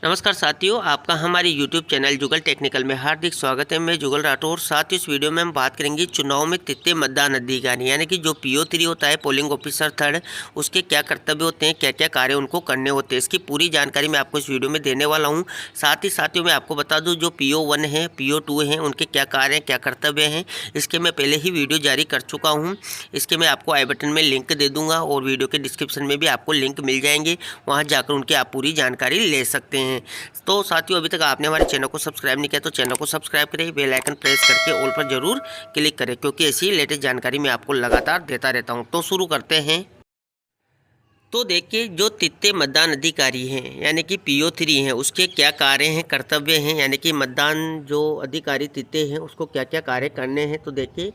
नमस्कार साथियों, आपका हमारे YouTube चैनल जुगल टेक्निकल में हार्दिक स्वागत है। मैं जुगल राठौर। साथ ही इस वीडियो में हम बात करेंगे चुनाव में तृतीय मतदान अधिकारी यानी कि जो PO3 होता है, पोलिंग ऑफिसर थर्ड, उसके क्या कर्तव्य होते हैं, क्या क्या कार्य उनको करने होते हैं, इसकी पूरी जानकारी मैं आपको इस वीडियो में देने वाला हूँ। साथ ही साथियों मैं आपको बता दूँ जो PO1 है, PO2 हैं, उनके क्या कार्य हैं, क्या कर्तव्य हैं, इसके मैं पहले ही वीडियो जारी कर चुका हूँ। इसके मैं आपको आई बटन में लिंक दे दूँगा और वीडियो के डिस्क्रिप्शन में भी आपको लिंक मिल जाएंगे, वहाँ जाकर उनकी आप पूरी जानकारी ले सकते हैं। तो साथियों, अभी तक आपने हमारे चैनल को सब्सक्राइब नहीं किया तो चैनल को सब्सक्राइब करें, बेल आइकन प्रेस करके ऑल पर जरूर क्लिक करें, क्योंकि ऐसी लेटेस्ट जानकारी मैं आपको लगातार देता रहता हूं। तो शुरू करते हैं। तो देखिए, जो तृतीय मतदान अधिकारी हैं यानी कि PO3 हैं, उसके क्या कार्य हैं, कर्तव्य हैं, यानी कि मतदान जो अधिकारी तृतीय हैं उसको क्या क्या कार्य करने हैं। तो देखिए,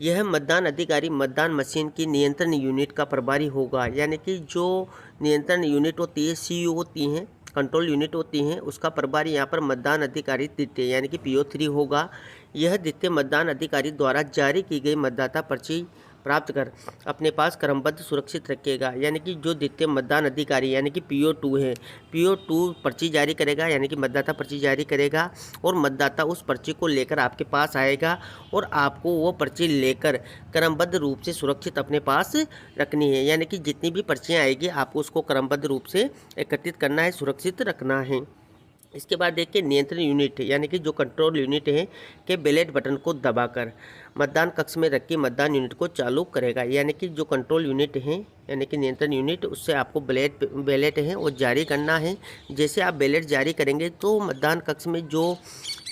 यह मतदान अधिकारी मतदान मशीन की नियंत्रण यूनिट का प्रभारी होगा, यानी कि जो नियंत्रण यूनिट होती है, CO होती हैं, कंट्रोल यूनिट होती हैं, उसका प्रभारी यहाँ पर मतदान अधिकारी द्वितीय यानी कि PO3 होगा। यह द्वितीय मतदान अधिकारी द्वारा जारी की गई मतदाता पर्ची प्राप्त कर अपने पास क्रमबद्ध सुरक्षित रखेगा, यानी कि जो द्वितीय मतदान अधिकारी यानी कि PO2 है, PO2 पर्ची जारी करेगा, यानी कि मतदाता पर्ची जारी करेगा और मतदाता उस पर्ची को लेकर आपके पास आएगा और आपको वो पर्ची लेकर क्रमबद्ध रूप से सुरक्षित अपने पास रखनी है, यानी कि जितनी भी पर्चियाँ आएगी आपको उसको क्रमबद्ध रूप से एकत्रित करना है, सुरक्षित रखना है। इसके बाद देखिए, नियंत्रण यूनिट यानी कि जो कंट्रोल यूनिट है के बैलेट बटन को दबाकर मतदान कक्ष में रख के मतदान यूनिट को चालू करेगा, यानी कि जो कंट्रोल यूनिट है यानी कि नियंत्रण यूनिट, उससे आपको बैलेट है वो जारी करना है। जैसे आप बैलेट जारी करेंगे तो मतदान कक्ष में जो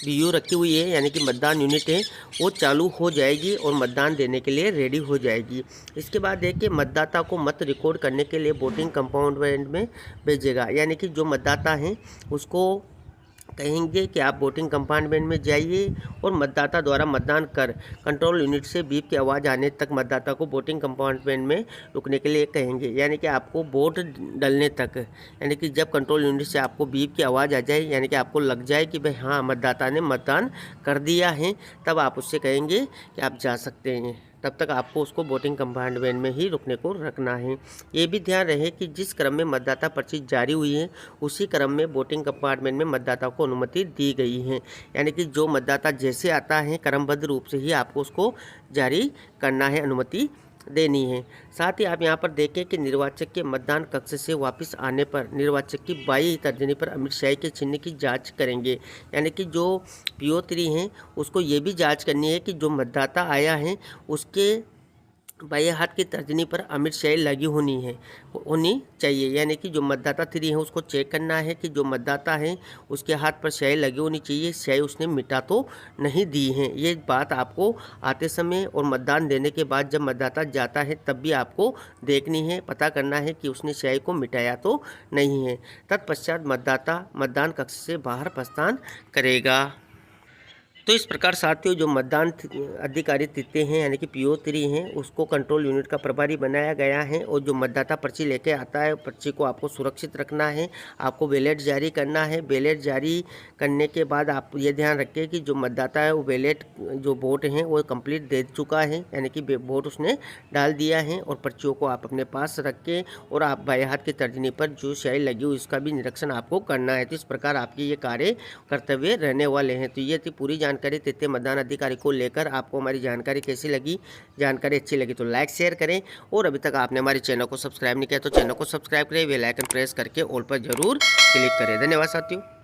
BO रखी हुई है यानी कि मतदान यूनिट है वो चालू हो जाएगी और मतदान देने के लिए रेडी हो जाएगी। इसके बाद देखिए, मतदाता को मत रिकॉर्ड करने के लिए वोटिंग कंपाउंडमेंट में भेजेगा, यानी कि जो मतदाता हैं उसको कहेंगे कि आप वोटिंग कंपार्टमेंट में जाइए और मतदाता द्वारा मतदान कर कंट्रोल यूनिट से बीप की आवाज़ आने तक मतदाता को वोटिंग कंपार्टमेंट में रुकने के लिए कहेंगे, यानी कि आपको वोट डलने तक, यानी कि जब कंट्रोल यूनिट से आपको बीप की आवाज़ आ जाए, यानी कि आपको लग जाए कि भाई हाँ मतदाता ने मतदान कर दिया है, तब आप उससे कहेंगे कि आप जा सकते हैं। तब तक आपको उसको वोटिंग कंपार्टमेंट में ही रुकने को रखना है। ये भी ध्यान रहे कि जिस क्रम में मतदाता पर्ची जारी हुई है उसी क्रम में वोटिंग कंपार्टमेंट में मतदाता को अनुमति दी गई है, यानी कि जो मतदाता जैसे आता है क्रमबद्ध रूप से ही आपको उसको जारी करना है, अनुमति देनी है। साथ ही आप यहाँ पर देखें कि निर्वाचक के मतदान कक्ष से वापस आने पर निर्वाचक की बाई तर्जनी पर अमिट शाही के चिन्ह की जांच करेंगे, यानी कि जो PO3 हैं उसको ये भी जांच करनी है कि जो मतदाता आया है उसके बाएं हाथ की तर्जनी पर अमिट शाही लगी होनी चाहिए, यानी कि जो मतदाता 3 है उसको चेक करना है कि जो मतदाता है उसके हाथ पर शाही लगी होनी चाहिए, शाही उसने मिटा तो नहीं दी है। ये बात आपको आते समय और मतदान देने के बाद जब मतदाता जाता है तब भी आपको देखनी है, पता करना है कि उसने शाही को मिटाया तो नहीं है। तत्पश्चात मतदाता मतदान कक्ष से बाहर प्रस्थान करेगा। तो इस प्रकार साथियों, जो मतदान अधिकारी तृतीय हैं यानी कि PO3 हैं उसको कंट्रोल यूनिट का प्रभारी बनाया गया है, और जो मतदाता पर्ची लेके आता है पर्ची को आपको सुरक्षित रखना है, आपको बैलेट जारी करना है। बैलेट जारी करने के बाद आप ये ध्यान रखें कि जो मतदाता है वो बैलेट जो वोट हैं वो कंप्लीट दे चुका है, यानी कि वोट उसने डाल दिया है, और पर्चियों को आप अपने पास रख के और आप बाएं हाथ की तर्जनी पर जो शाही लगी हुई उसका भी निरीक्षण आपको करना है। तो इस प्रकार आपके ये कार्य कर्तव्य रहने वाले हैं। तो ये थी पूरी जानकारी तृतीय मतदान अधिकारी को लेकर। आपको हमारी जानकारी कैसी लगी? जानकारी अच्छी लगी तो लाइक शेयर करें, और अभी तक आपने हमारे चैनल को सब्सक्राइब नहीं किया तो चैनल को सब्सक्राइब करें, बेल आइकन प्रेस करके ऑल पर जरूर क्लिक करें। धन्यवाद साथियों।